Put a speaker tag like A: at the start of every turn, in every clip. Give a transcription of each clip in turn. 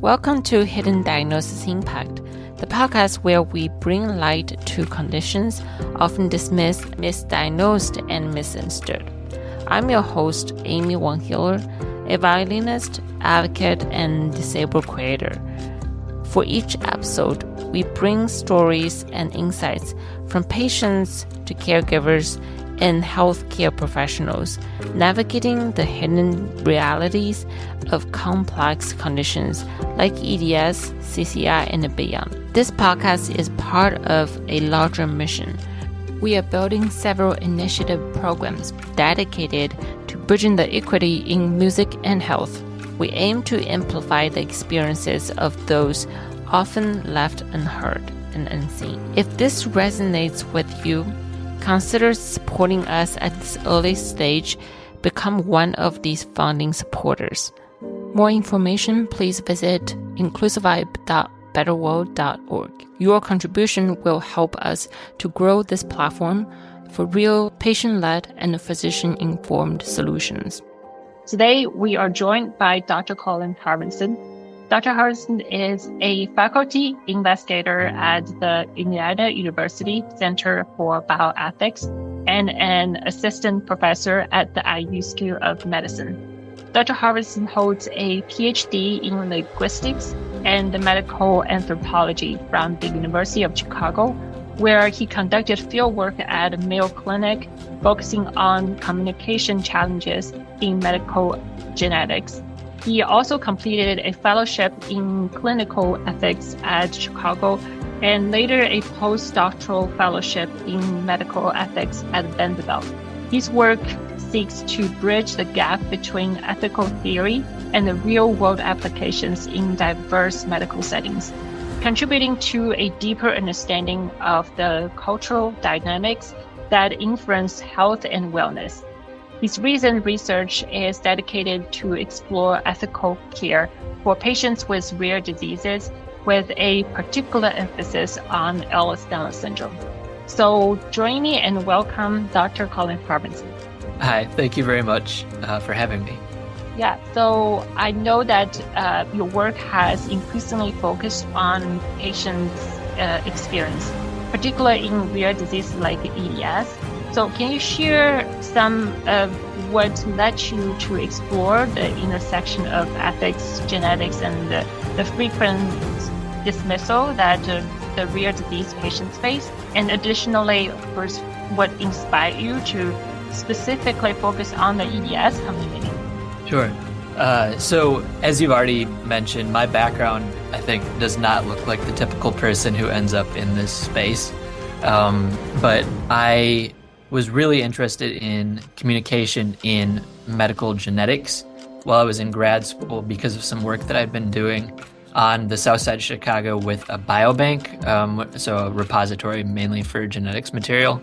A: Welcome to Hidden Diagnoses Impact, the podcast where we bring light to conditions often dismissed, misdiagnosed, and misunderstood. I'm your host, Amy Wang-Hiller, a violinist, advocate, and disabled creator. For each episode, we bring stories and insights from patients to caregivers and healthcare professionals navigating the hidden realities of complex conditions like EDS, CCI, and beyond. This podcast is part of a larger mission. We are building several initiative programs dedicated to bridging the equity in music and health. We aim to amplify the experiences of those often left unheard and unseen. If this resonates with you, consider supporting us at this early stage. Become one of these founding supporters. More information, please visit inclusivibe.betterworld.org. Your contribution will help us to grow this platform for real patient-led and physician-informed solutions. Today, we are joined by Dr. Colin Halverson. Dr. Halverson is a faculty investigator at the Indiana University Center for Bioethics and an assistant professor at the IU School of Medicine. Dr. Halverson holds a PhD in linguistics and medical anthropology from the University of Chicago, where he conducted fieldwork at Mayo Clinic, focusing on communication challenges in medical genetics. He also completed a fellowship in clinical ethics at Chicago and later a postdoctoral fellowship in medical ethics at Vanderbilt. His work seeks to bridge the gap between ethical theory and the real-world applications in diverse medical settings, contributing to a deeper understanding of the cultural dynamics that influence health and wellness. His recent research is dedicated to explore ethical care for patients with rare diseases with a particular emphasis on Ehlers-Danlos Syndrome. So join me and welcome Dr. Colin Halverson.
B: Hi, thank you very much for having me.
A: Yeah, so I know that your work has increasingly focused on patients' experience, particularly in rare diseases like EDS. So can you share some of what led you to explore the intersection of ethics, genetics, and the frequent dismissal that the rare disease patients face? And additionally, of course, what inspired you to specifically focus on the EDS community?
B: Sure. So as you've already mentioned, my background, I think, does not look like the typical person who ends up in this space. But I was really interested in communication in medical genetics while I was in grad school because of some work that I'd been doing on the south side of Chicago with a biobank, so a repository mainly for genetics material.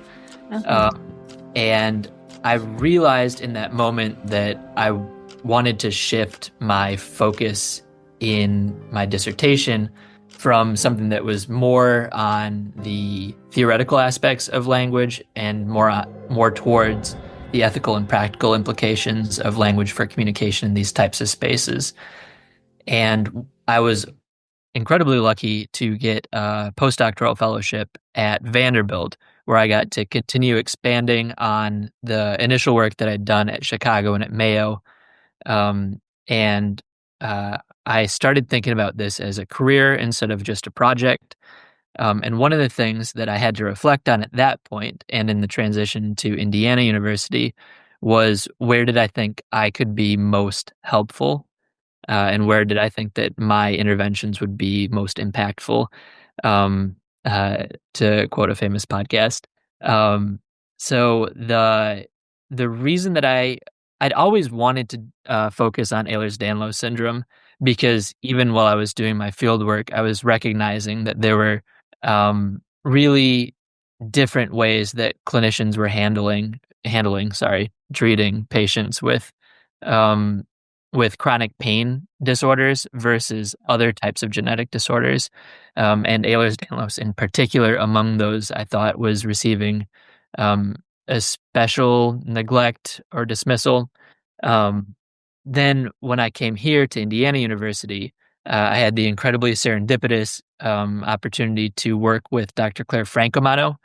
B: Okay. And I realized in that moment that I wanted to shift my focus in my dissertation from something that was more on the theoretical aspects of language and more towards the ethical and practical implications of language for communication in these types of spaces. And I was incredibly lucky to get a postdoctoral fellowship at Vanderbilt, where I got to continue expanding on the initial work that I'd done at Chicago and at Mayo. I started thinking about this as a career instead of just a project. And one of the things that I had to reflect on at that point and in the transition to Indiana University was, where did I think I could be most helpful? And where did I think that my interventions would be most impactful? To quote a famous podcast. So the reason that I'd always wanted to focus on Ehlers-Danlos Syndrome, because even while I was doing my field work, I was recognizing that there were really different ways that clinicians were treating patients with chronic pain disorders versus other types of genetic disorders. And Ehlers-Danlos in particular among those, I thought, was receiving a special neglect or dismissal. Then when I came here to Indiana University, I had the incredibly serendipitous opportunity to work with Dr. Claire Francomano,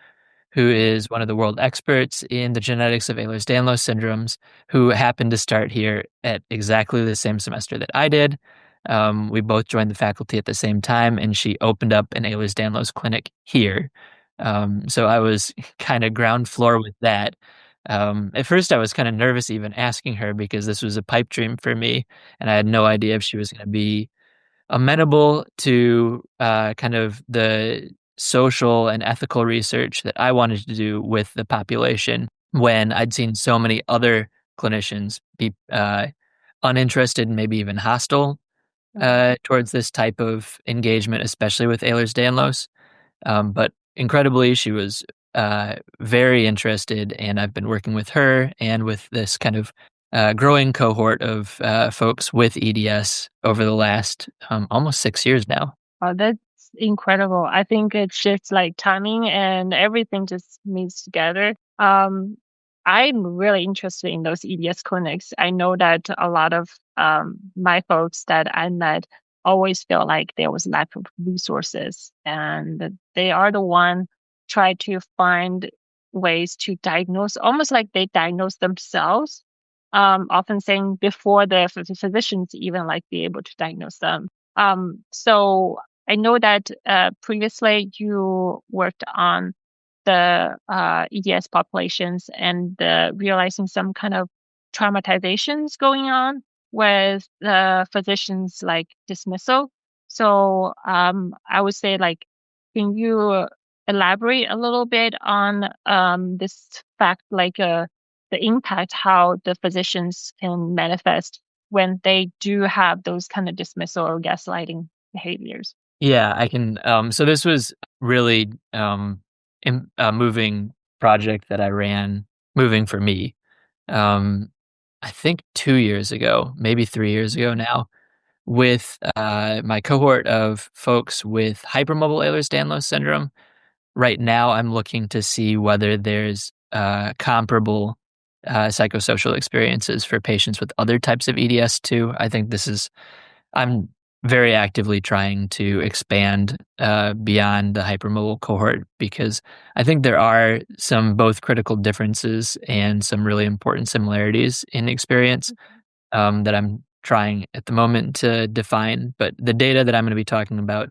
B: who is one of the world experts in the genetics of Ehlers-Danlos syndromes, who happened to start here at exactly the same semester that I did. We both joined the faculty at the same time, and she opened up an Ehlers-Danlos clinic here. So I was kind of ground floor with that. At first, I was kind of nervous even asking her because this was a pipe dream for me, and I had no idea if she was going to be amenable to kind of the social and ethical research that I wanted to do with the population when I'd seen so many other clinicians be uninterested and maybe even hostile towards this type of engagement, especially with Ehlers-Danlos. But incredibly, she was very interested, and I've been working with her and with this kind of growing cohort of folks with EDS over the last almost 6 years now.
A: Oh, that's incredible. I think it's just like timing and everything just meets together. I'm really interested in those EDS clinics. I know that a lot of my folks that I met always feel like there was lack of resources, and they are the one try to find ways to diagnose, almost like they diagnose themselves. Often saying before the physicians even like be able to diagnose them. So I know that previously you worked on the EDS populations and realizing some kind of traumatizations going on with physicians like dismissal. So I would say, like, can you elaborate a little bit on this fact, like the impact, how the physicians can manifest when they do have those kind of dismissal or gaslighting behaviors?
B: Yeah, I can. So this was really a moving project that I ran, moving for me. Um, I think 2 years ago, maybe 3 years ago now, with my cohort of folks with hypermobile Ehlers-Danlos syndrome. Right now, I'm looking to see whether there's comparable psychosocial experiences for patients with other types of EDS too. I think I'm very actively trying to expand beyond the hypermobile cohort because I think there are some both critical differences and some really important similarities in experience that I'm trying at the moment to define. But the data that I'm going to be talking about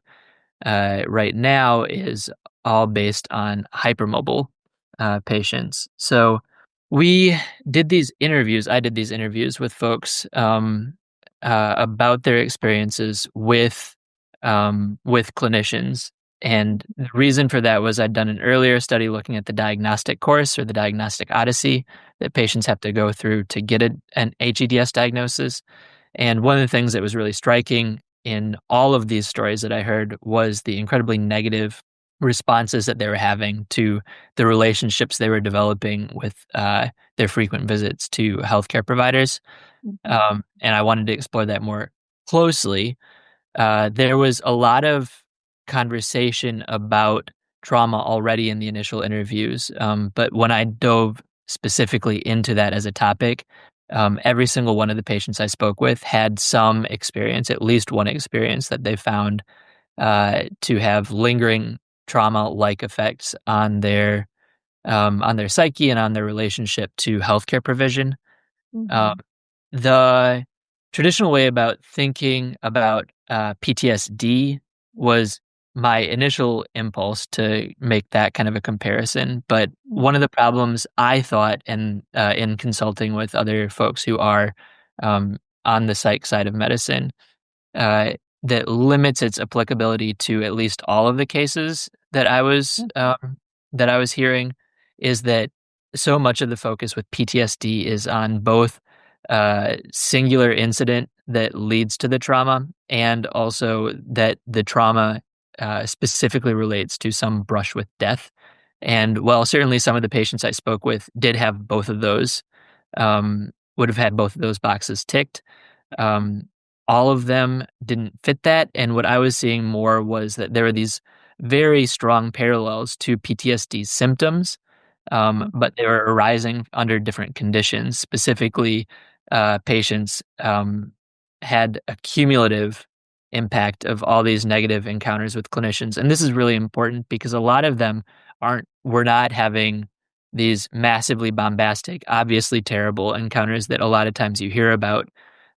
B: right now is all based on hypermobile patients. So we did these interviews. I did these interviews with folks about their experiences with clinicians. And the reason for that was I'd done an earlier study looking at the diagnostic course or the diagnostic odyssey that patients have to go through to get an HEDS diagnosis. And one of the things that was really striking in all of these stories that I heard was the incredibly negative responses that they were having to the relationships they were developing with their frequent visits to healthcare providers. And I wanted to explore that more closely. There was a lot of conversation about trauma already in the initial interviews, but when I dove specifically into that as a topic, every single one of the patients I spoke with had some experience, at least one experience that they found to have lingering trauma-like effects on their psyche and on their relationship to healthcare provision. Um, the traditional way about thinking about PTSD was my initial impulse to make that kind of a comparison. But one of the problems I thought, in consulting with other folks who are on the psych side of medicine, uh, that limits its applicability to at least all of the cases that I was hearing, is that so much of the focus with PTSD is on both singular incident that leads to the trauma, and also that the trauma specifically relates to some brush with death. And while certainly some of the patients I spoke with did have both of those, would have had both of those boxes ticked, um, all of them didn't fit that. And what I was seeing more was that there were these very strong parallels to PTSD symptoms, but they were arising under different conditions. Specifically, patients had a cumulative impact of all these negative encounters with clinicians. And this is really important because a lot of them we're not having these massively bombastic, obviously terrible encounters that a lot of times you hear about.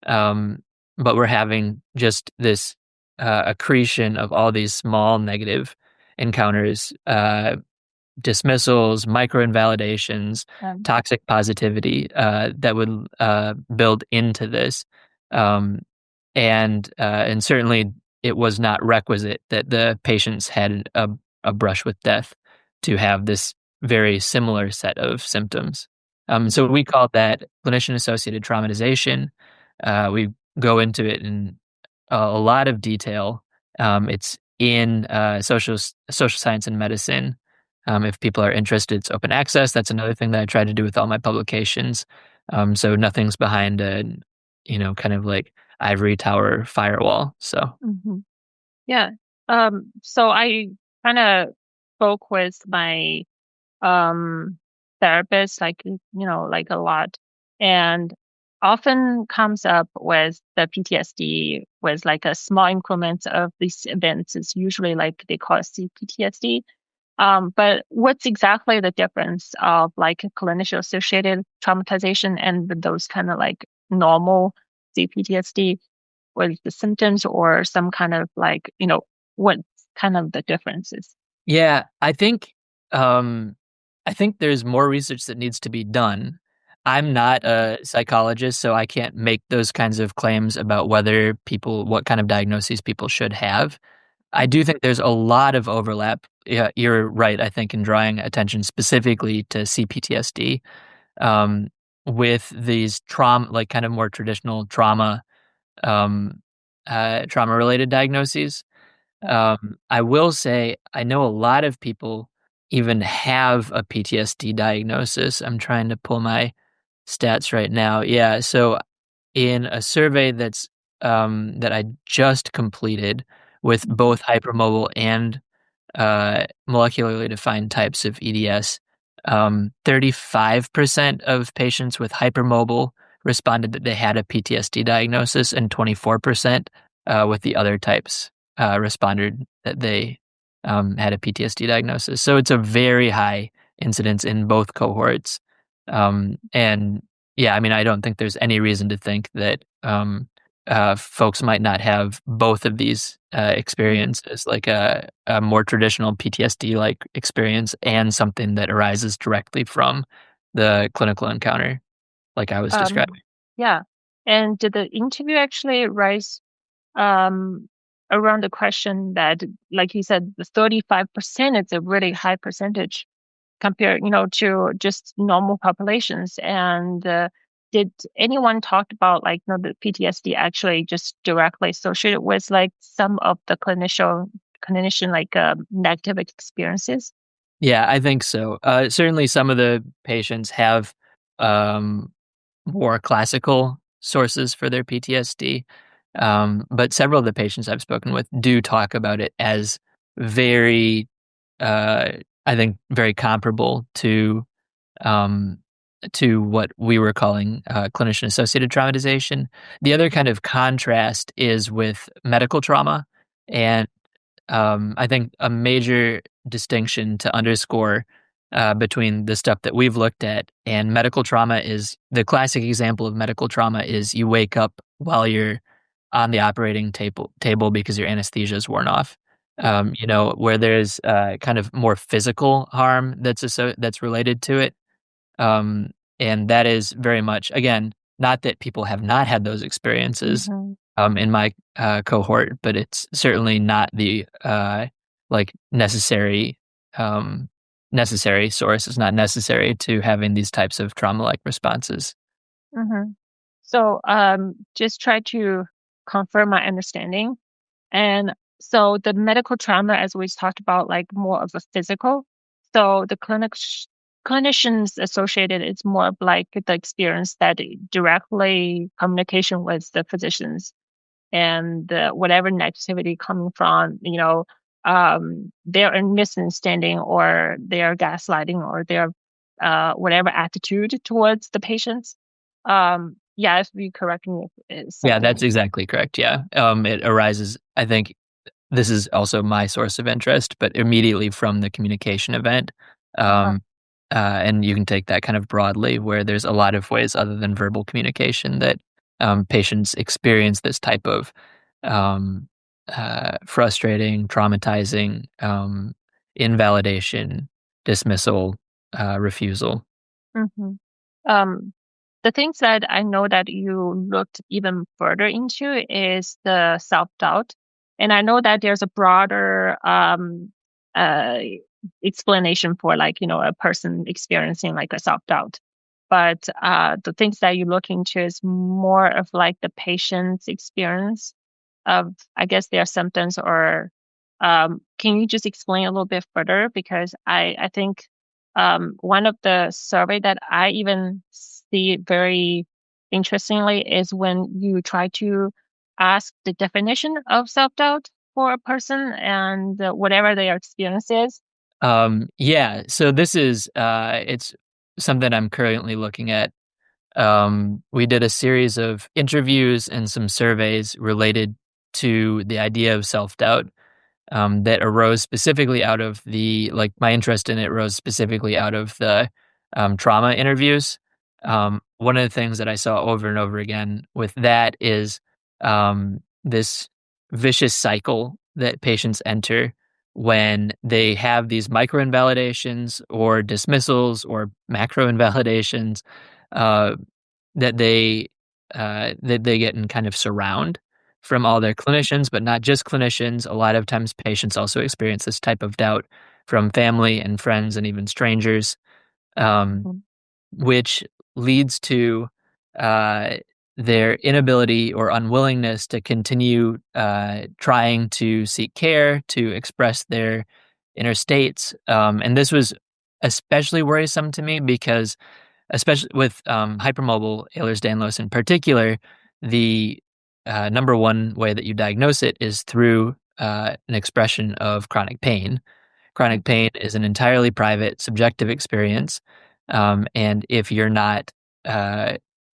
B: Um, but we're having just this accretion of all these small negative encounters, dismissals, micro-invalidations,
A: Um,
B: toxic positivity that would build into this. Um, and certainly it was not requisite that the patients had a brush with death to have this very similar set of symptoms. So we call that clinician-associated traumatization. We go into it in a lot of detail. It's in social science and medicine. If people are interested, it's open access. That's another thing that I try to do with all my publications. So nothing's behind a, kind of like ivory tower firewall. So
A: mhm. Yeah. So I kind of spoke with my therapist, like, like a lot, and often comes up with the PTSD with like a small increments of these events. It's usually like they call it CPTSD. But what's exactly the difference of like clinician associated traumatization and those kind of like normal CPTSD with the symptoms, or some kind of like, what kind of the differences?
B: yeah, I think there's more research that needs to be done. I'm not a psychologist, so I can't make those kinds of claims about what kind of diagnoses people should have. I do think there's a lot of overlap. Yeah, you're right, I think, in drawing attention specifically to CPTSD, um, with these like kind of more traditional um, trauma-related diagnoses. I will say I know a lot of people even have a PTSD diagnosis. I'm trying to pull my stats right now. Yeah, so in a survey that I just completed with both hypermobile and molecularly defined types of EDS, 35% of patients with hypermobile responded that they had a PTSD diagnosis, and 24% with the other types responded that they had a PTSD diagnosis. So it's a very high incidence in both cohorts. And yeah, I mean, I don't think there's any reason to think that folks might not have both of these experiences, like a more traditional PTSD like experience and something that arises directly from the clinical encounter, like I was
A: Um,
B: describing.
A: yeah. And did the interview actually rise um, around the question that, like you said, the 35% is a really high percentage compared, to just normal populations. And did anyone talk about like, the PTSD actually just directly associated with like some of the clinician like negative experiences?
B: Yeah, I think so. Certainly, some of the patients have um, more classical sources for their PTSD, but several of the patients I've spoken with do talk about it as very, uh, I think, very comparable um, to what we were calling clinician-associated traumatization. The other kind of contrast is with medical trauma, and I think a major distinction to underscore between the stuff that we've looked at and medical trauma is the classic example of medical trauma is you wake up while you're on the operating table because your anesthesia is worn off. Where there's kind of more physical harm that's related to it. Um, and that is very much, again, not that people have not had those experiences
A: Mm-hmm.
B: in my cohort, but it's certainly not the like necessary source. It's not necessary to having these types of trauma-like responses.
A: Mm-hmm. So, just try to confirm my understanding. And so the medical trauma, as we talked about, like more of a physical. So the clinicians associated, it's more of like the experience that directly communication with the physicians, and whatever negativity coming from, their misunderstanding or their gaslighting or their whatever attitude towards the patients. Yeah, if you correct me if
B: Yeah,
A: something.
B: that's exactly correct. Yeah, it arises I think this is also my source of interest, but immediately from the communication event.
A: Uh-huh.
B: Um, and you can take that kind of broadly, where there's a lot of ways other than verbal communication that patients experience this type of um, frustrating, traumatizing, invalidation, dismissal, refusal.
A: Hmm. Um, the things that I know that you looked even further into is the self-doubt. And I know that there's a broader uh, explanation for like, a person experiencing like a self-doubt. But the things that you look into is more of like the patient's experience of, I guess, their symptoms, or can you just explain a little bit further? Because I think one of the survey that I even see very interestingly is when you try to ask the definition of self-doubt for a person and whatever their experience is.
B: Yeah, so this is it's something I'm currently looking at. We did a series of interviews and some surveys related to the idea of self doubt that arose specifically out of my interest in it rose specifically out of the trauma interviews. One of the things that I saw over and over again with that is this vicious cycle that patients enter when they have these micro invalidations or dismissals or macro invalidations uh, that they get in kind of surround from all their clinicians, but not just clinicians. A lot of times patients also experience this type of doubt from family and friends and even strangers, um,
A: Mhm.
B: which leads to uh, their inability or unwillingness to continue trying to seek care, to express their inner states. And this was especially worrisome to me because especially with hypermobile Ehlers-Danlos in particular, the number one way that you diagnose it is through an expression of chronic pain. Chronic pain is an entirely private, subjective experience, and uh,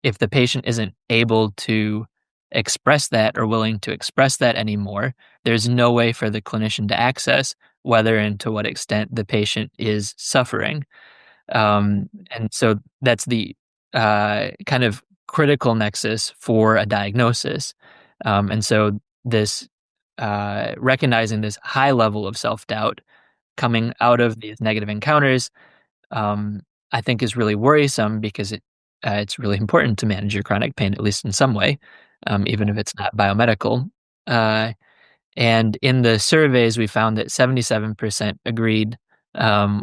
B: if the patient isn't able to express that or willing to express that anymore, there's no way for the clinician to access whether and to what extent the patient is suffering. And so that's the kind of critical nexus for a diagnosis. And so this recognizing this high level of self doubt coming out of these negative encounters, um, I think is really worrisome because it's really important to manage your chronic pain, at least in some way, even if it's not biomedical. Uh, and in the surveys, we found that 77% agreed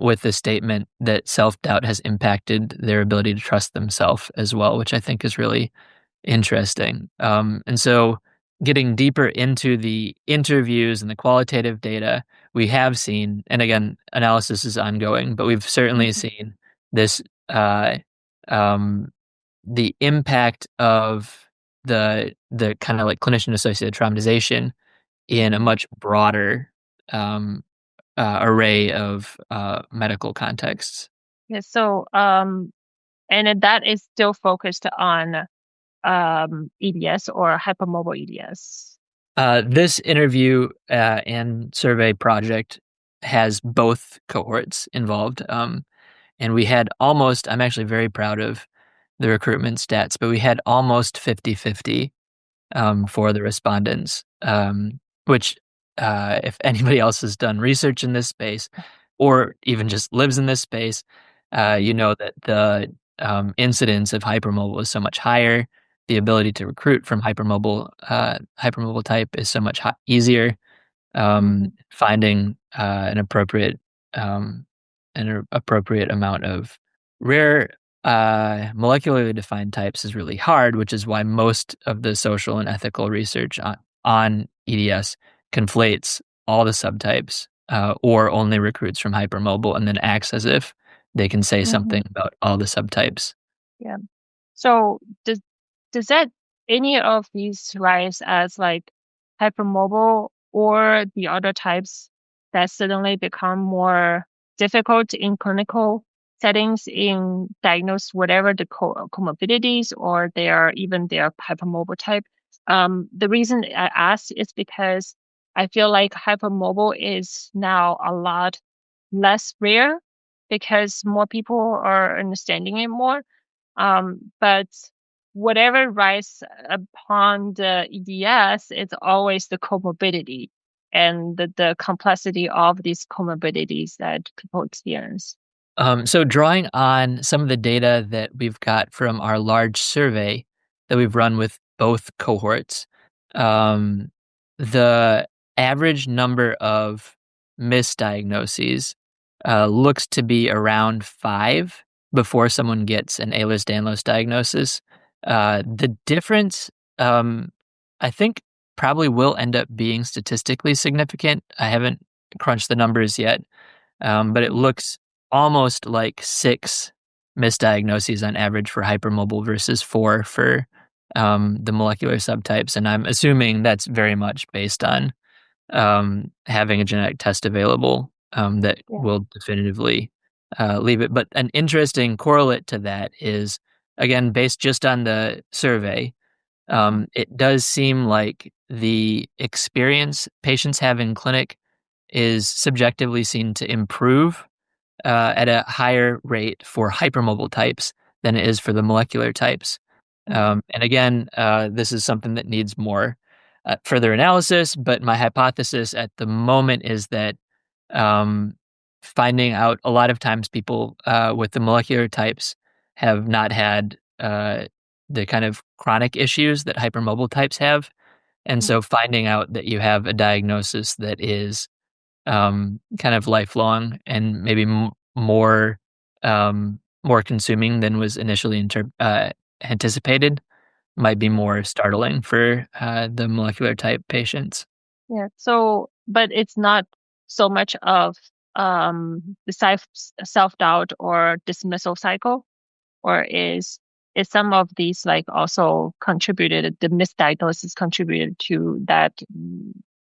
B: with the statement that self doubt has impacted their ability to trust themselves as well, which I think is really interesting. And so, getting deeper into the interviews and the qualitative data, we have seen, and again, analysis is ongoing, but we've certainly
A: Mhm.
B: seen this uh, um, the impact of the kind of like clinician associated traumatization in a much broader, um, array of, medical contexts.
A: Yeah, so and then that is still focused on EDS or hypermobile EDS.
B: This interview, and survey project has both cohorts involved, and we had almost I'm actually very proud of the recruitment stats, but we had almost 50-50 for the respondents, which, if anybody else has done research in this space or even just lives in this space, you know that the incidence of hypermobile is so much higher. The ability to recruit from hypermobile type is so much easier.
A: Mhm.
B: Finding um, appropriate amount of rare molecularly defined types is really hard, which is why most of the social and ethical research on EDS conflates all the subtypes or only recruits from hypermobile and then acts as if they can say
A: Mhm.
B: something about all the subtypes.
A: Yeah. So does that any of these rise as like hypermobile, or the other types that suddenly become more difficult in clinical settings in diagnose whatever the comorbidities, or they are even their hypermobile type? The reason I ask is because I feel like hypermobile is now a lot less rare because more people are understanding it more. But whatever rise upon the EDS, it's always the comorbidity and the complexity of these comorbidities that people experience.
B: So drawing on some of the data that we've got from our large survey that we've run with both cohorts, um, the average number of misdiagnoses looks to be around 5 before someone gets an Ehlers-Danlos diagnosis. The difference, I think, probably will end up being statistically significant. I haven't crunched the numbers yet, but it looks almost like 6 misdiagnoses on average for hypermobile versus 4 for the molecular subtypes. And I'm assuming that's very much based on having a genetic test available that
A: Yeah.
B: will definitively leave it. But an interesting correlate to that is, again, based just on the survey, it does seem like the experience patients have in clinic is subjectively seen to improve at a higher rate for hypermobile types than it is for the molecular types. And again, this is something that needs more further analysis, but my hypothesis at the moment is that um, finding out a lot of times people with the molecular types have not had the kind of chronic issues that hypermobile types have. And so finding out that you have a diagnosis that is kind of lifelong and maybe more consuming than was initially anticipated might be more startling for the molecular type patients.
A: Yeah. So, but it's not so much of the self-doubt or dismissal cycle, or is some of these like also contributed, the misdiagnosis contributed to that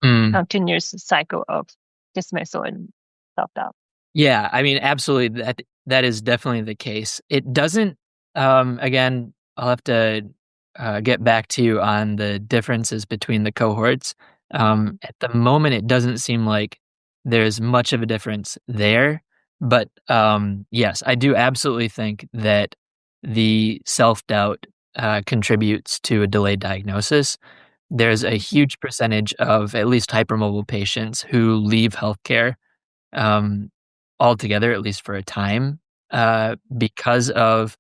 B: Mm.
A: continuous cycle of dismissal and self-doubt?
B: Yeah, I mean, absolutely. That is definitely the case. It doesn't. Again, I'll have to get back to you on the differences between the cohorts. At the moment, it doesn't seem like there's much of a difference there. But yes, I do absolutely think that the self doubt contributes to a delayed diagnosis. There's a huge percentage of at least hypermobile patients who leave healthcare um, altogether, at least for a time, because of,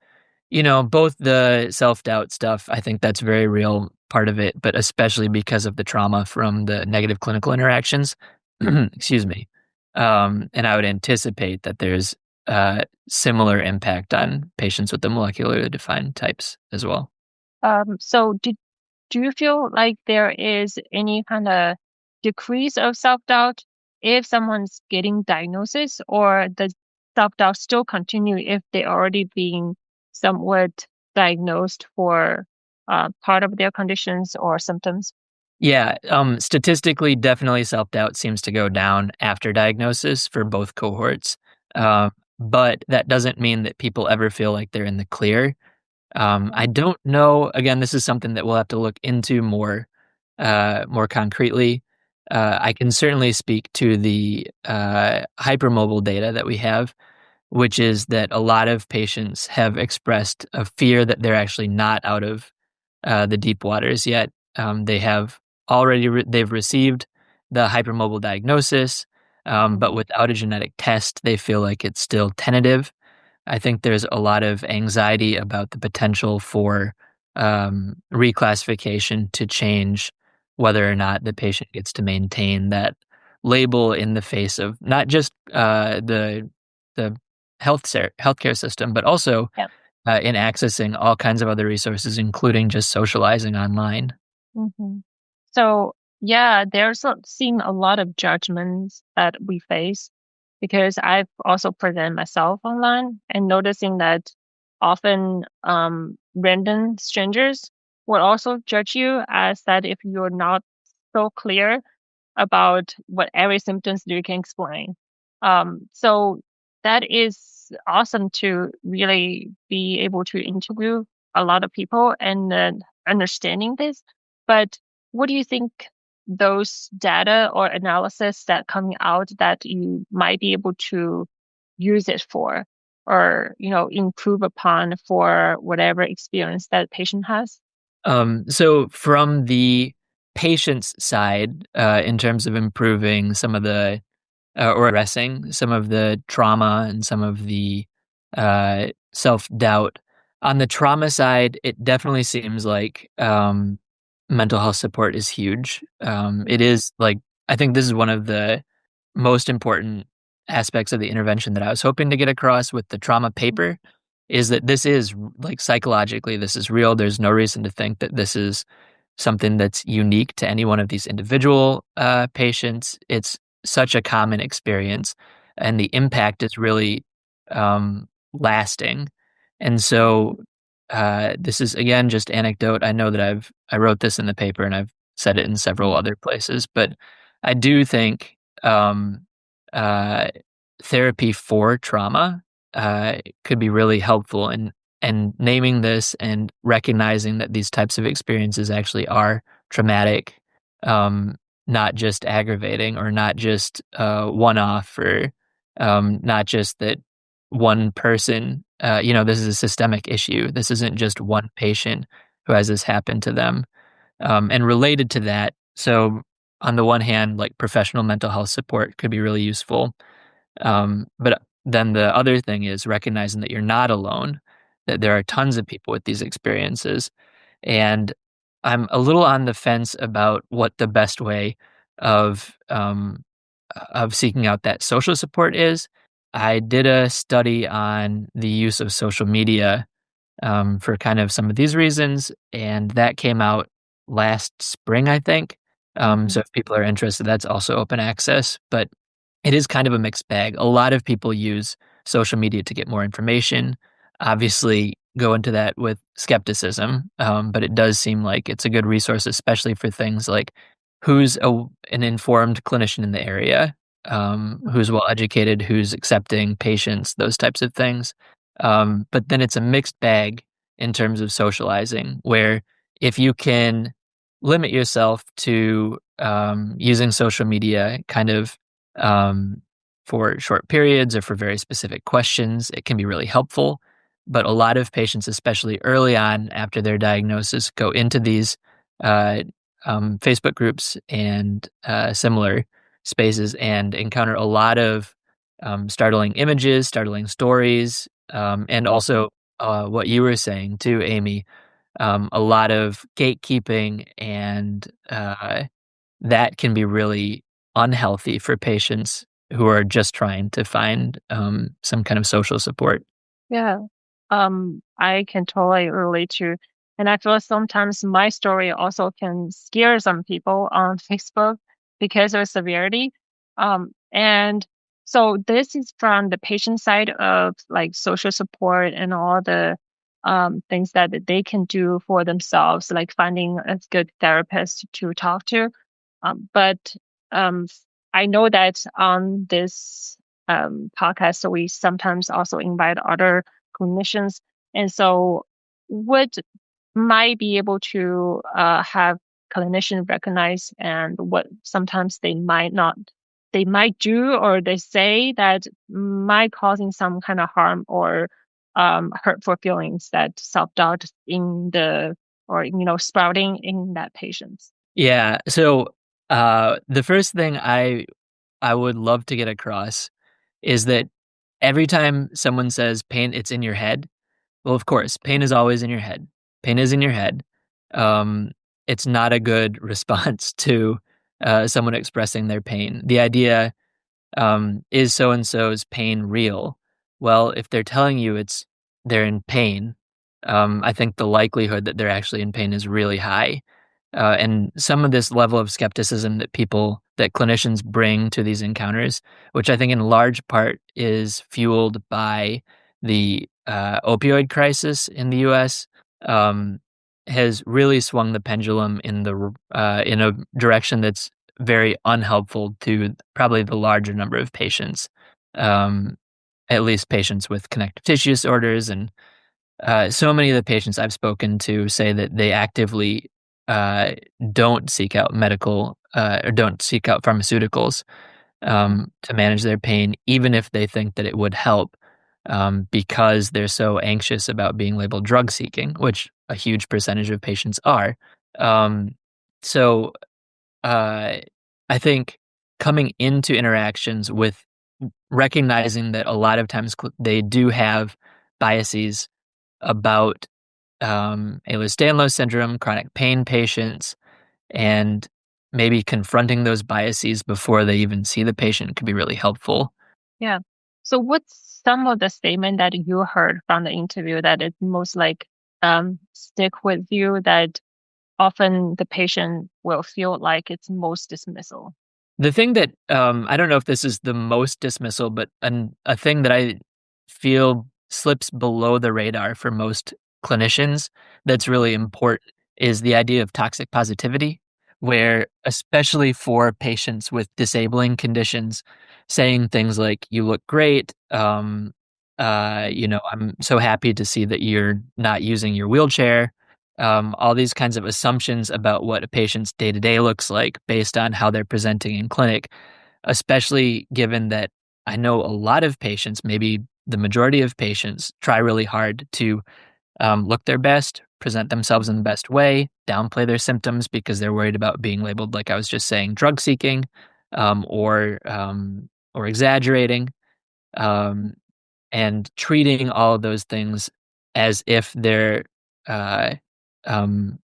B: both the self-doubt stuff. I think that's a very real part of it, but especially because of the trauma from the negative clinical interactions. Excuse me. And I would anticipate that there's similar impact on patients with the molecularly defined types as well.
A: So do you feel like there is any kind of decrease of self-doubt if someone's getting diagnosis, or does self-doubt still continue if they're already being somewhat diagnosed for part of their conditions or symptoms?
B: Yeah, statistically, definitely self-doubt seems to go down after diagnosis for both cohorts. But that doesn't mean that people ever feel like they're in the clear. I don't know. Again, this is something that we'll have to look into more concretely. I can certainly speak to the hypermobile data that we have, which is that a lot of patients have expressed a fear that they're actually not out of the deep waters yet. They have they've received the hypermobile diagnosis, but without a genetic test, they feel like it's still tentative. I think there's a lot of anxiety about the potential for reclassification to change whether or not the patient gets to maintain that label in the face of not just the healthcare system, but also
A: Yeah.
B: in accessing all kinds of other resources, including just socializing online.
A: hmm So yeah, there's seen a lot of judgments that we face because I've also presented myself online and noticing that often random strangers will also judge you as that if you're not so clear about what every symptoms you can explain. So that is awesome to really be able to interview a lot of people and understanding this. But what do you think those data or analysis that coming out that you might be able to use it for, or, improve upon for whatever experience that patient has?
B: So from the patient's side, in terms of improving some of the or addressing some of the trauma and some of the self doubt. On the trauma side, it definitely seems like mental health support is huge. It is like, I think this is one of the most important aspects of the intervention that I was hoping to get across with the trauma paper is that this is like psychologically, this is real. There's no reason to think that this is something that's unique to any one of these individual patients. It's such a common experience, and the impact is really lasting. And so, this is again just anecdote. I know that I wrote this in the paper, and I've said it in several other places, but I do think uh, therapy for trauma could be really helpful in and naming this and recognizing that these types of experiences actually are traumatic, um, not just aggravating or not just one-off or not just that one person, this is a systemic issue. This isn't just one patient who has this happen to them. And related to that, so on the one hand, like professional mental health support could be really useful. But then the other thing is recognizing that you're not alone, that there are tons of people with these experiences. And I'm a little on the fence about what the best way of seeking out that social support is. I did a study on the use of social media for kind of some of these reasons, and that came out last spring, I think. So if people are interested, that's also open access, but it is kind of a mixed bag. A lot of people use social media to get more information. Obviously, go into that with skepticism, but it does seem like it's a good resource, especially for things like who's an informed clinician in the area, who's well educated, who's accepting patients, those types of things. But then it's a mixed bag in terms of socializing, where if you can limit yourself to using social media kind of for short periods or for very specific questions, it can be really helpful. But a lot of patients, especially early on after their diagnosis, go into these uh, Facebook groups and similar spaces and encounter a lot of startling images, startling stories, and also what you were saying too, Amy, a lot of gatekeeping, and that can be really unhealthy for patients who are just trying to find some kind of social support.
A: Yeah. I can totally relate to, and I feel sometimes my story also can scare some people on Facebook because of severity. And so this is from the patient side of like social support and all the things that they can do for themselves, like finding a good therapist to talk to. But um, I know that on this podcast, we sometimes also invite other clinicians, and so would might be able to have clinician recognize and what sometimes they might not, they might do or they say that might causing some kind of harm or hurtful feelings, that self-doubt in the, or sprouting in that patient.
B: Yeah. So the first thing I would love to get across is that every time someone says pain, it's in your head. Well, of course, pain is always in your head. Pain is in your head. Um, it's not a good response to someone expressing their pain. The idea is so and so's pain real? Well, if they're telling you they're in pain, I think the likelihood that they're actually in pain is really high. And some of this level of skepticism that clinicians bring to these encounters, which I think in large part is fueled by the opioid crisis in the U.S., has really swung the pendulum in a direction that's very unhelpful to probably the larger number of patients, um, at least patients with connective tissue disorders. And so many of the patients I've spoken to say that they actively uh, don't seek out medical or don't seek out pharmaceuticals to manage their pain, even if they think that it would help, because they're so anxious about being labeled drug seeking, which a huge percentage of patients are. Um, so uh, I think coming into interactions with recognizing that a lot of times they do have biases about Ehlers-Danlos syndrome, chronic pain patients, and maybe confronting those biases before they even see the patient could be really helpful.
A: Yeah. So what's some of the statement that you heard from the interview that it most like stick with you that often the patient will feel like it's most dismissal?
B: The thing that I don't know if this is the most dismissal, but a thing that I feel slips below the radar for most clinicians that's really important is the idea of toxic positivity, where especially for patients with disabling conditions, saying things like "you look great," "I'm so happy to see that you're not using your wheelchair." All these kinds of assumptions about what a patient's day to day looks like based on how they're presenting in clinic, especially given that I know a lot of patients, maybe the majority of patients, try really hard to look their best, present themselves in the best way, downplay their symptoms because they're worried about being labeled, like I was just saying, drug seeking, or exaggerating. Um, and treating all of those things as if they're uh, um,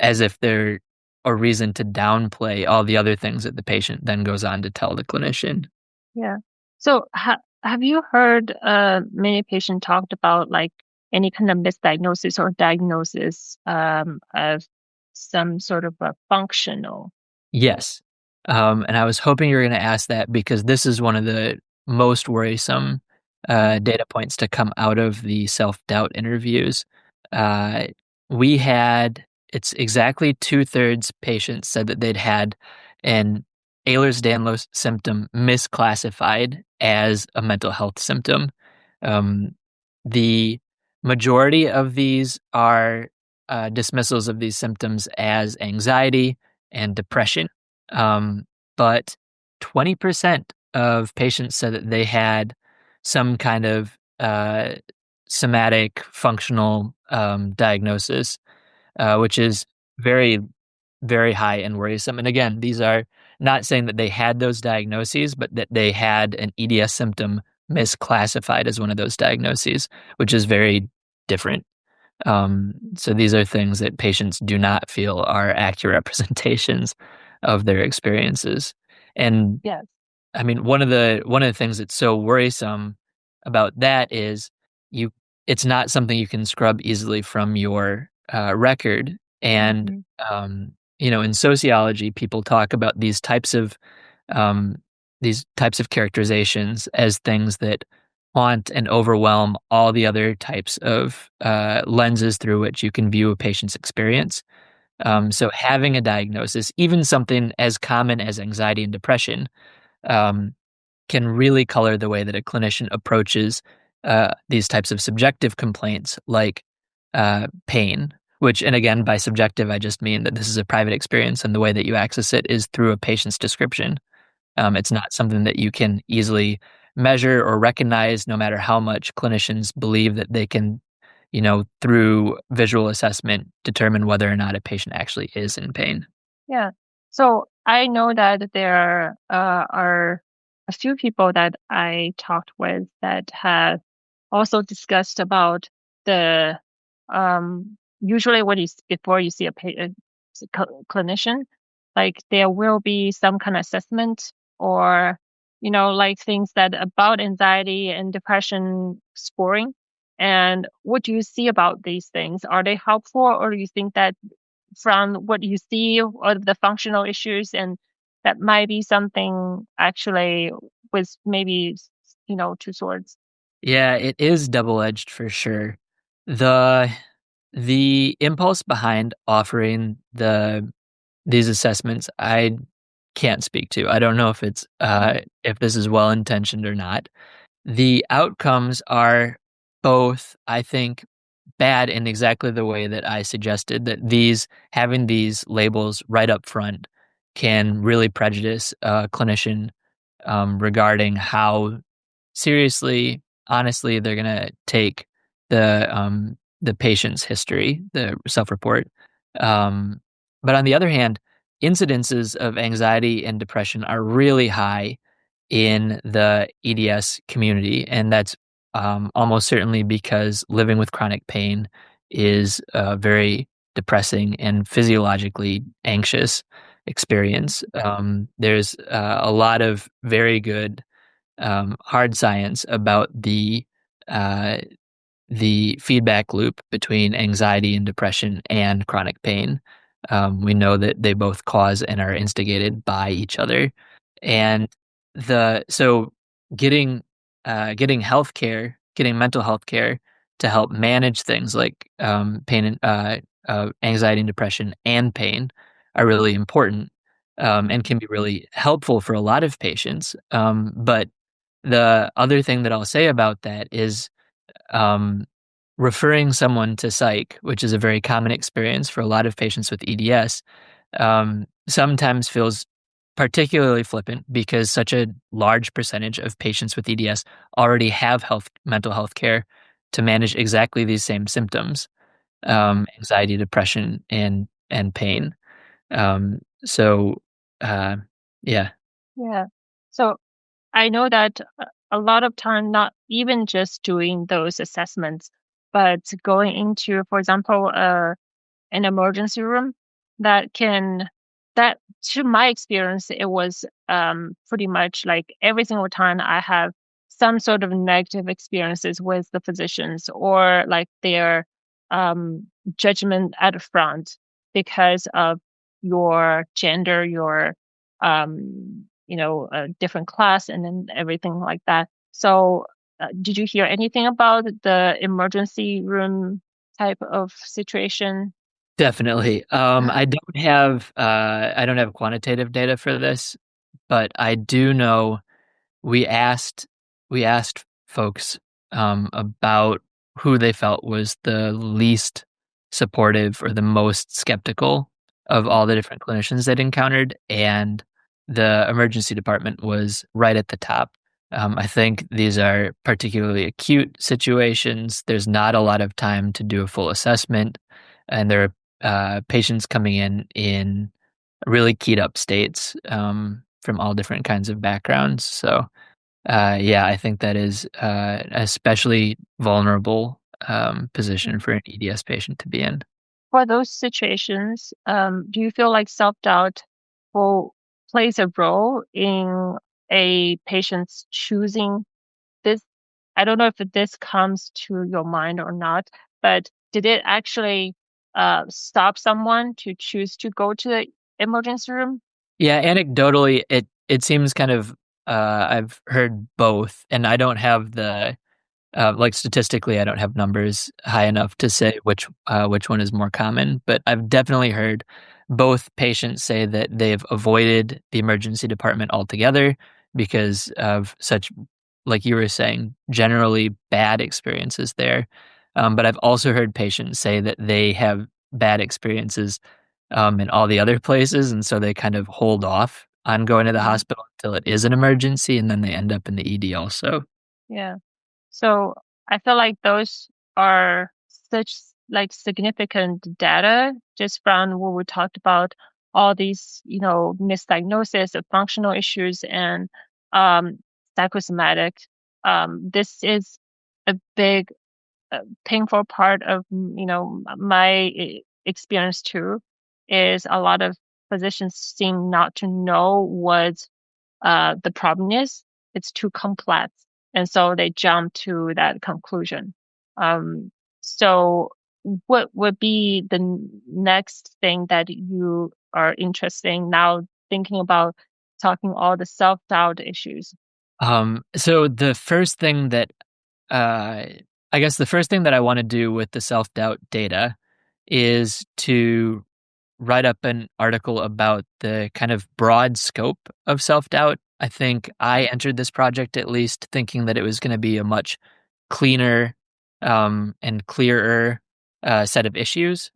B: as if they're a reason to downplay all the other things that the patient then goes on to tell the clinician.
A: Yeah. So have you heard many patients talked about like any kind of misdiagnosis or diagnosis of some sort of a functional?
B: Yes. And I was hoping you were going to ask that because this is one of the most worrisome data points to come out of the self-doubt interviews. Uh, we had, it's exactly 2/3 patients said that they'd had an Ehlers-Danlos symptom misclassified as a mental health symptom. Um, the majority of these are dismissals of these symptoms as anxiety and depression. Um, but 20% of patients said that they had some kind of somatic functional diagnosis, which is very, very high and worrisome. And again, these are not saying that they had those diagnoses, but that they had an EDS symptom misclassified as one of those diagnoses, which is very different. So these are things that patients do not feel are accurate representations of their experiences. And
A: Yes.
B: I mean, one of the things that's so worrisome about that is you it's not something you can scrub easily from your record. And
A: Hmm.
B: in sociology, people talk about um, these types of characterizations as things that haunt and overwhelm all the other types of lenses through which you can view a patient's experience. So having a diagnosis, even something as common as anxiety and depression, um, can really color the way that a clinician approaches these types of subjective complaints like pain, which, and again, by subjective, I just mean that this is a private experience and the way that you access it is through a patient's description. It's not something that you can easily measure or recognize, no matter how much clinicians believe that they can, through visual assessment, determine whether or not a patient actually is in pain.
A: Yeah. So I know that there are a few people that I talked with that have also discussed about the usually when before you see a clinician, like there will be some kind of assessment or like things that about anxiety and depression scoring. And what do you see about these things? Are they helpful, or do you think that from what you see of the functional issues and that might be something actually with maybe two swords?
B: Yeah, it is double-edged for sure. The the impulse behind offering these assessments, I can't speak to. I don't know if this is well intentioned or not. The outcomes are both, I think, bad in exactly the way that I suggested, that having these labels right up front can really prejudice a clinician regarding how seriously, honestly, they're gonna take the patient's history, the self-report. Um, but on the other hand, incidences of anxiety and depression are really high in the EDS community, and that's almost certainly because living with chronic pain is a very depressing and physiologically anxious experience. There's a lot of very good hard science about uh, the feedback loop between anxiety and depression and chronic pain. We know that they both cause and are instigated by each other, and so getting getting healthcare, getting mental health care to help manage things like pain and anxiety and depression and pain are really important, and can be really helpful for a lot of patients. But the other thing that I'll say about that is um, referring someone to psych, which is a very common experience for a lot of patients with EDS, sometimes feels particularly flippant because such a large percentage of patients with EDS already have mental health care to manage exactly these same symptoms, anxiety, depression, and pain. So, uh, yeah.
A: Yeah. So I know that a lot of time, not even just doing those assessments, but going into, for example, an emergency room that can that to my experience it was pretty much like every single time I have some sort of negative experiences with the physicians or like their um judgment at front because of your gender, your different class and then everything like that. So did you hear anything about the emergency room type of situation?
B: Definitely. I don't have quantitative data for this, but I do know we asked we asked folks about who they felt was the least supportive or the most skeptical of all the different clinicians they'd encountered, and the emergency department was right at the top. I think these are particularly acute situations. There's not a lot of time to do a full assessment, and there are patients coming in really keyed up states from all different kinds of backgrounds. So, yeah, I think that is an especially vulnerable position for an EDS patient to be in.
A: For those situations, do you feel like self-doubt will plays a role in a patient's choosing this? I don't know if this comes to your mind or not, but did it actually stop someone to choose to go to the emergency room?
B: Yeah, anecdotally, it seems kind of I've heard both, and I don't have the like statistically, I don't have numbers high enough to say which one is more common, but I've definitely heard both patients say that they've avoided the emergency department altogether because of such, like you were saying, generally bad experiences there. But I've also heard patients say that they have bad experiences in all the other places, and so they kind of hold off on going to the
A: Mm.
B: hospital until it is an emergency, and then they end up in the ED also.
A: Yeah. So I feel like those are such like significant data just from what we talked about, all these, misdiagnosis of functional issues and um, psychosomatic. This is a big, painful part of, my experience too, is a lot of physicians seem not to know what the problem is it's too complex. And so they jump to that conclusion. Um, so what would be the next thing that you are interested in now thinking about talking all the self-doubt issues?
B: So the first thing that uh, I guess the first thing that I want to do with the self-doubt data is to write up an article about the kind of broad scope of self-doubt. I think I entered this project at least thinking that it was going to be a much cleaner and clearer set of issues.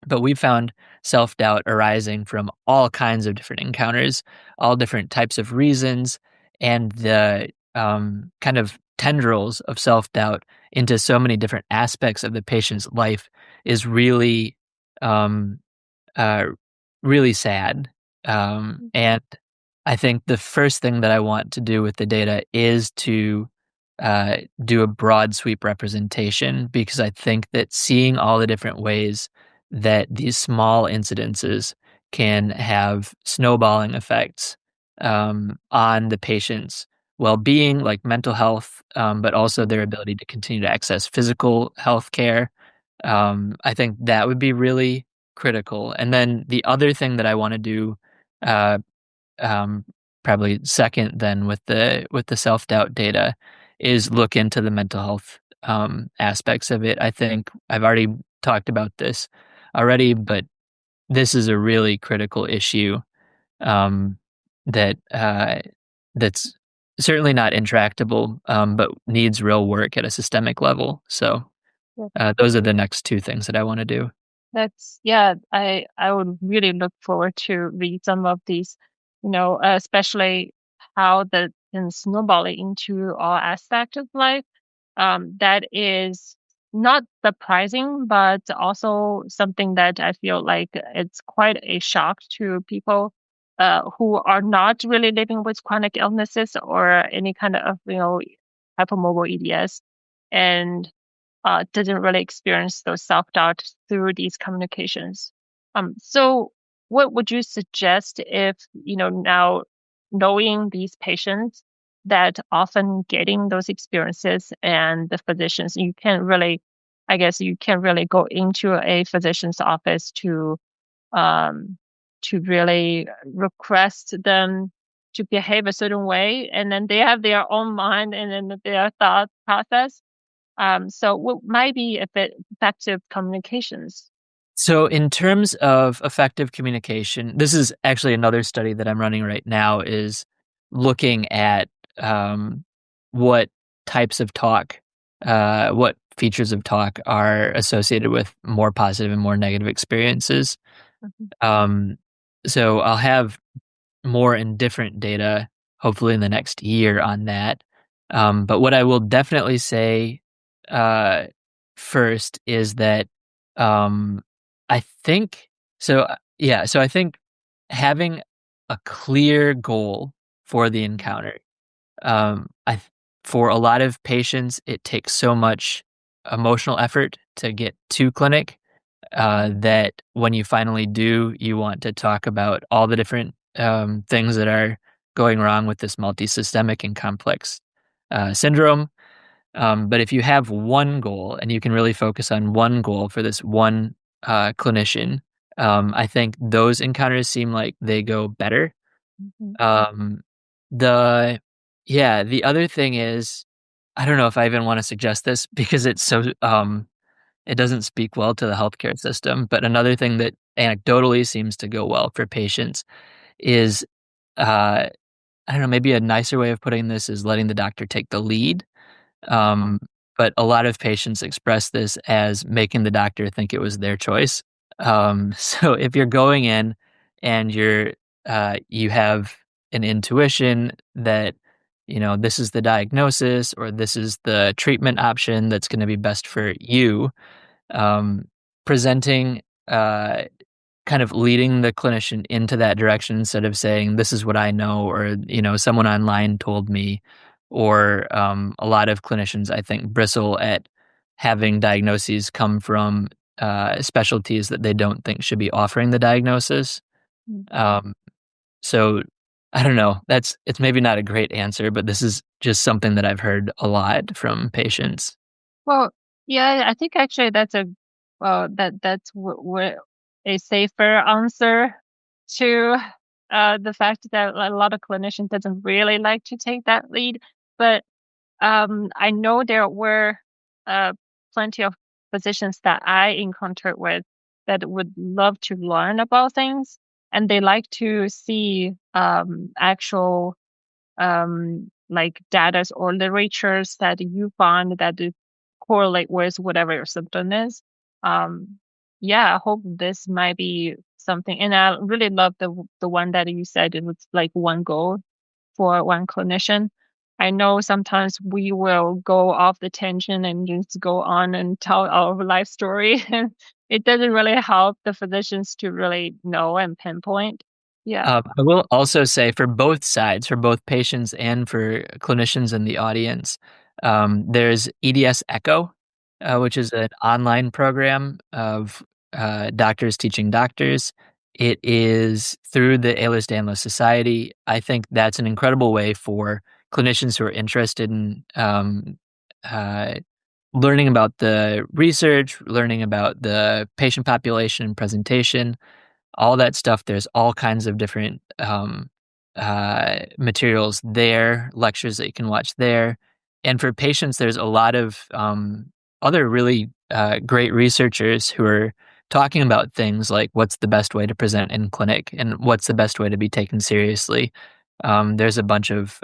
B: But we found self-doubt arising from all kinds of different encounters, all different types of reasons, and the kind of tendrils of self-doubt into so many different aspects of the patient's life is really, um, uh, really sad. And I think the first thing that I want to do with the data is to do a broad sweep representation, because I think that seeing all the different ways that these small incidences can have snowballing effects on the patient's well-being, like mental health, but also their ability to continue to access physical health care. I think that would be really critical. And then the other thing that I want to do, uh, um, probably second then with the self-doubt data, is look into the mental health aspects of it. I think I've already talked about this already, but this is a really critical issue um, that that's certainly not intractable, but needs real work at a systemic level. So
A: Yeah.
B: those are the next two things that I want to do.
A: That's yeah, I would really look forward to read some of these, especially how that can snowball into all aspects of life. That is not surprising, but also something that I feel like it's quite a shock to people who are not really living with chronic illnesses or any kind of, hypermobile EDS. And didn't really experience those self-doubt through these communications. So what would you suggest if, now knowing these patients that often getting those experiences and the physicians, I guess you can really go into a physician's office um, to really request them to behave a certain way, and then they have their own mind and then their thought process. So what might be a bit effective communications?
B: So, in terms of effective communication, this is actually another study that I'm running right now, is looking at what types of talk, what features of talk are associated with more positive and more negative experiences.
A: Mhm.
B: Um, so, I'll have more and different data hopefully in the next year on that. But what I will definitely say uh, first is that um, I think so. Yeah, so I think having a clear goal for the encounter. I For a lot of patients, it takes so much emotional effort to get to clinic that when you finally do, you want to talk about all the different things that are going wrong with this multisystemic and complex syndrome. But if you have one goal and you can really focus on one goal for this one clinician, I think those encounters seem like they go better.
A: Mhm.
B: Um, the Yeah, the other thing is, I don't know if I even want to suggest this because it's so it doesn't speak well to the healthcare system. But another thing that anecdotally seems to go well for patients is, uh, I don't know, maybe a nicer way of putting this is letting the doctor take the lead. Um, but a lot of patients express this as making the doctor think it was their choice. So if you're going in and you have an intuition that, this is the diagnosis or this is the treatment option that's going to be best for you, um, presenting, kind of leading the clinician into that direction instead of saying, "This is what I know," or, "Someone online told me," or a lot of clinicians, I think, bristle at having diagnoses come from specialties that they don't think should be offering the diagnosis.
A: Mm.
B: Um, so I don't know. It's maybe not a great answer, but this is just something that I've heard a lot from patients.
A: Well, yeah, I think actually that's that's a safer answer to the fact that a lot of clinicians doesn't really like to take that lead. But I know there were uh, plenty of physicians that I encountered with that would love to learn about things, and they like to see actual like data or literatures that you find that is correlate with whatever your symptom is. Yeah, I hope this might be something. And I really love the one that you said it was like one goal for one clinician. I know sometimes we will go off the tangent and just go on and tell our life story, and it doesn't really help the physicians to really know and pinpoint. Yeah.
B: I will also say for both sides, for both patients and for clinicians in the audience, there's EDS Echo, which is an online program of doctors teaching doctors. It is through the Ehlers-Danlos Society. I think that's an incredible way for clinicians who are interested in uh, learning about the research, learning about the patient population and presentation, all that stuff. There's all kinds of different materials there, lectures that you can watch there. And for patients, there's a lot of other really great researchers who are talking about things like what's the best way to present in clinic and what's the best way to be taken seriously. There's a bunch of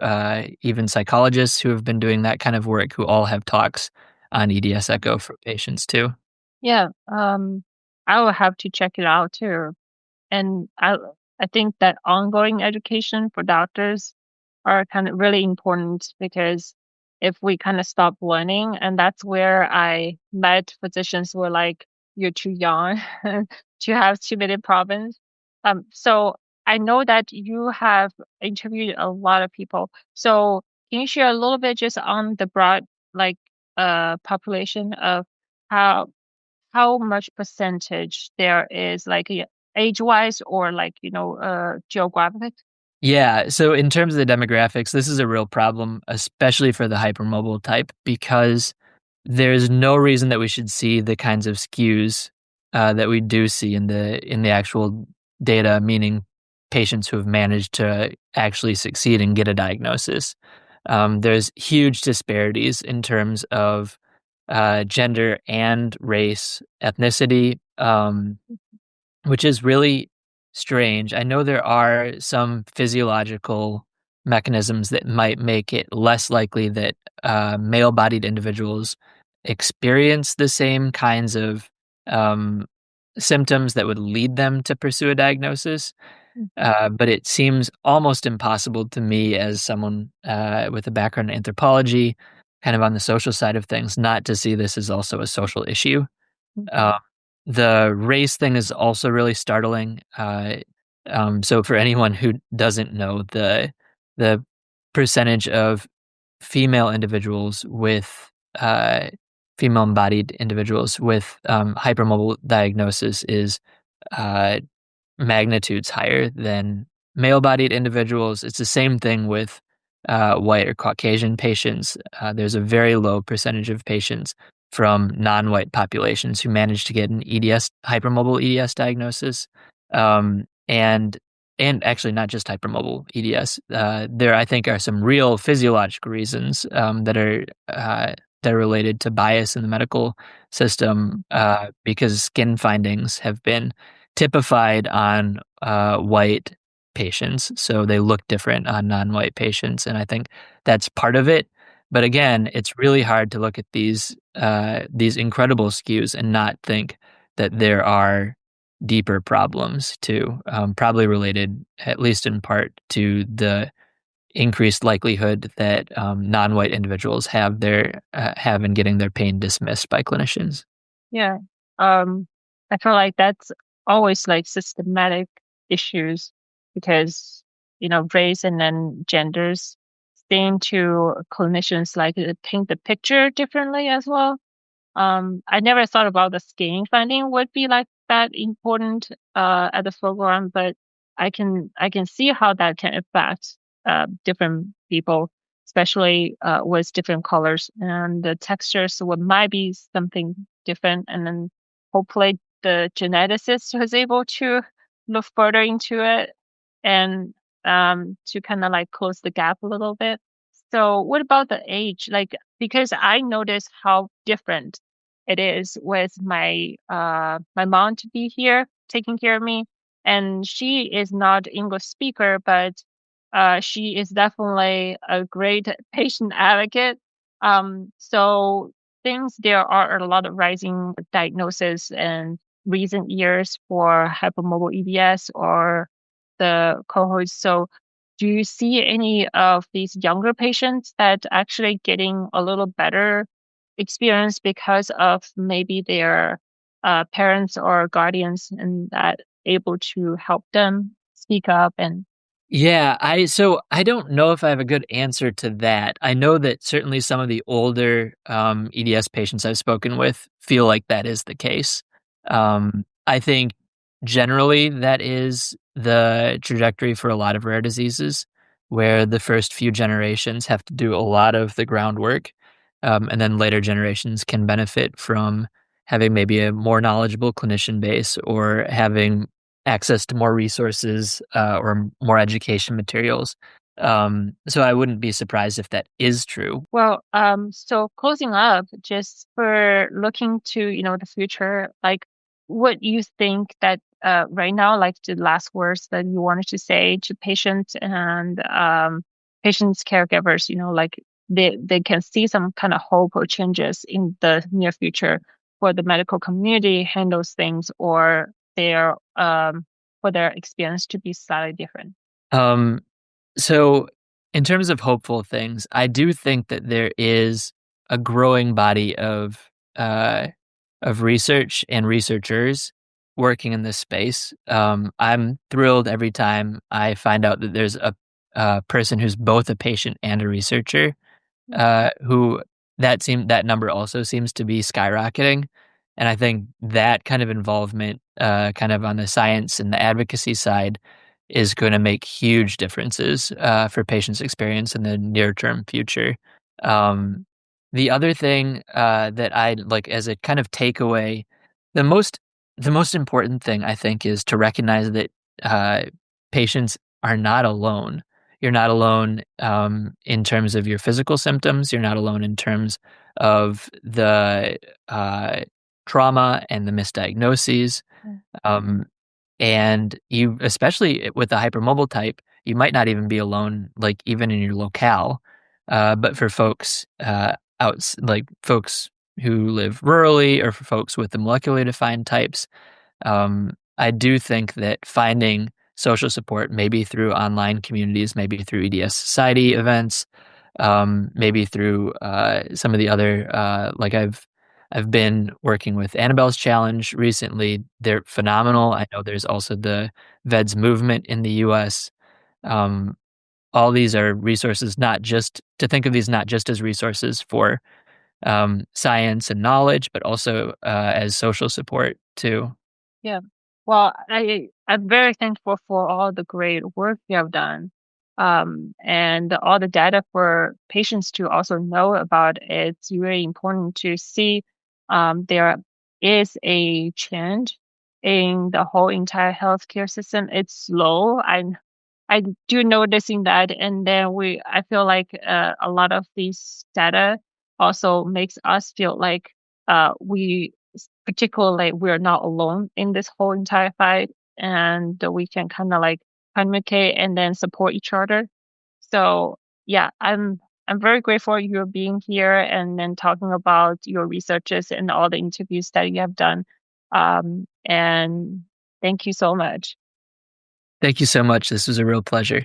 B: even psychologists who have been doing that kind of work who all have talks on EDS Echo for patients too.
A: Yeah. I will have to check it out too. And I think that ongoing education for doctors are kind of really important, because if we kind of stop learning, and that's where I met physicians who were like, "You're too young to have too many problems." So I know that you have interviewed a lot of people. So can you share a little bit just on the broad, like, population of how how much percentage there is, like, age-wise or like, geographic?
B: Yeah, so in terms of the demographics, this is a real problem, especially for the hypermobile type, because there's no reason that we should see the kinds of skews that we do see in the actual data, meaning patients who have managed to actually succeed and get a diagnosis. There's huge disparities in terms of gender and race, ethnicity. Which is really strange. I know there are some physiological mechanisms that might make it less likely that male-bodied individuals experience the same kinds of um, symptoms that would lead them to pursue a diagnosis.
A: Mhm,
B: But it seems almost impossible to me, as someone with a background in anthropology, kind of on the social side of things, not to see this as also a social issue.
A: mhm,
B: Uh, the race thing is also really startling. So for anyone who doesn't know, the percentage of female individuals with female-embodied individuals with hypermobile diagnosis is uh, magnitudes higher than male-bodied individuals. It's the same thing with white or Caucasian patients. There's a very low percentage of patients from non-white populations who manage to get an EDS, hypermobile EDS diagnosis, um, and and actually not just hypermobile EDS. There, I think, are some real physiological reasons that are related to bias in the medical system, because skin findings have been typified on white patients, so they look different on non-white patients, and I think that's part of it. But again, it's really hard to look at these incredible skews and not think that there are deeper problems too, probably related, at least in part, to the increased likelihood that non-white individuals have in getting their pain dismissed by clinicians.
A: yeah. Um, I feel like that's always like systematic issues, because, race and then genders seem to clinicians like paint the picture differently as well. I never thought about the skin finding would be like that important at the program, but I can see how that can affect different people, especially with different colors, and the textures would might be something different. And then hopefully the geneticist was able to look further into it, and to kind of like close the gap a little bit. So what about the age? Like, because I noticed how different it is with my mom to be here taking care of me, and she is not English speaker, but she is definitely a great patient advocate. So things, there are a lot of rising diagnoses in recent years for hypermobile EDS or the cohorts. So do you see any of these younger patients that actually getting a little better experience because of maybe their parents or guardians and that able to help them speak up? And
B: Yeah, I don't know if I have a good answer to that. I know that certainly some of the older EDS patients I've spoken with feel like that is the case. I think generally that is the trajectory for a lot of rare diseases, where the first few generations have to do a lot of the groundwork, and then later generations can benefit from having maybe a more knowledgeable clinician base or having access to more resources, or more education materials. So I wouldn't be surprised if that is true.
A: well, so closing up, just for looking to, the future, like what you think that right now, like the last words that you wanted to say to patients and patients, caregivers, like they can see some kind of hope or changes in the near future for the medical community handles things or their for their experience to be slightly different.
B: Um, so in terms of hopeful things, I do think that there is a growing body of research and researchers working in this space. I'm thrilled every time I find out that there's a person who's both a patient and a researcher, who that number also seems to be skyrocketing. And I think that kind of involvement, kind of on the science and the advocacy side, is going to make huge differences for patients' experience in the near term future. Um, the other thing that I like as a kind of takeaway, the most the most important thing I think is to recognize that uh, patients are not alone. You're not alone in terms of your physical symptoms. You're not alone in terms of the trauma and the misdiagnoses.
A: Mm.
B: Um, and you, especially with the hypermobile type, you might not even be alone, like even in your locale. But for folks like folks who live rurally, or for folks with the molecularly defined types, I do think that finding social support, maybe through online communities, maybe through EDS society events, maybe through some of the other like I've been working with Annabelle's Challenge recently. They're phenomenal. I know there's also the VEDS movement in the US. Um, all these are resources, not just to think of these not just as resources for science and knowledge, but also as social support too.
A: Yeah. Well, I'm very thankful for all the great work you have done, and all the data for patients to also know about. It's really important to see there is a change in the whole entire healthcare system. It's slow. I do noticing that, and then I feel like a lot of these data also makes us feel like we particularly we're not alone in this whole entire fight, and we can kind of like communicate and then support each other. So yeah, I'm very grateful you're being here and then talking about your researches and all the interviews that you have done. And thank you so much.
B: Thank you so much. This was a real pleasure.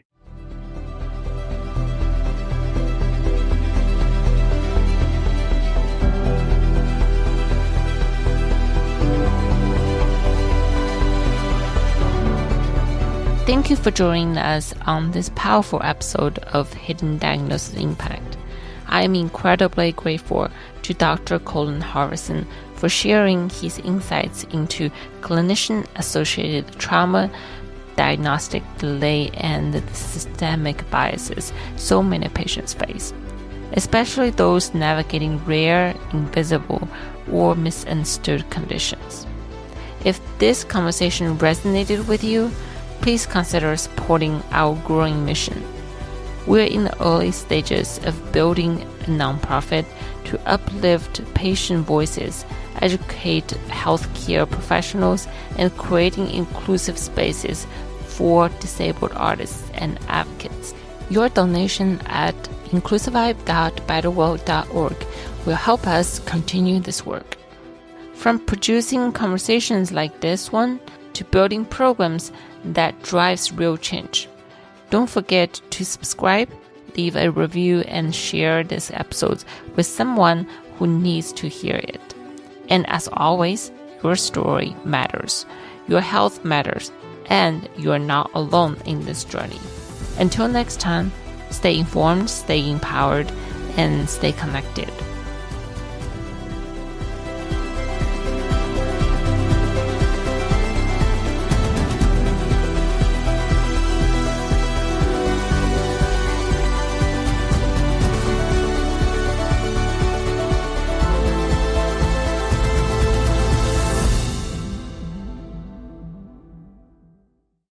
A: Thank you for joining us on this powerful episode of Hidden Diagnoses Impact. I am incredibly grateful to Dr. Colin Halverson for sharing his insights into clinician-associated trauma, diagnostic delay, and the systemic biases so many patients face, especially those navigating rare, invisible, or misunderstood conditions. If this conversation resonated with you, please consider supporting our growing mission. We're in the early stages of building a nonprofit to uplift patient voices, educate healthcare professionals, and creating inclusive spaces for disabled artists and advocates. Your donation at inclusivibe.betterworld.org will help us continue this work. From producing conversations like this one to building programs that drives real change. Don't forget to subscribe, leave a review, and share this episode with someone who needs to hear it. And as always, your story matters, your health matters, and you are not alone in this journey. Until next time, stay informed, stay empowered, and stay connected.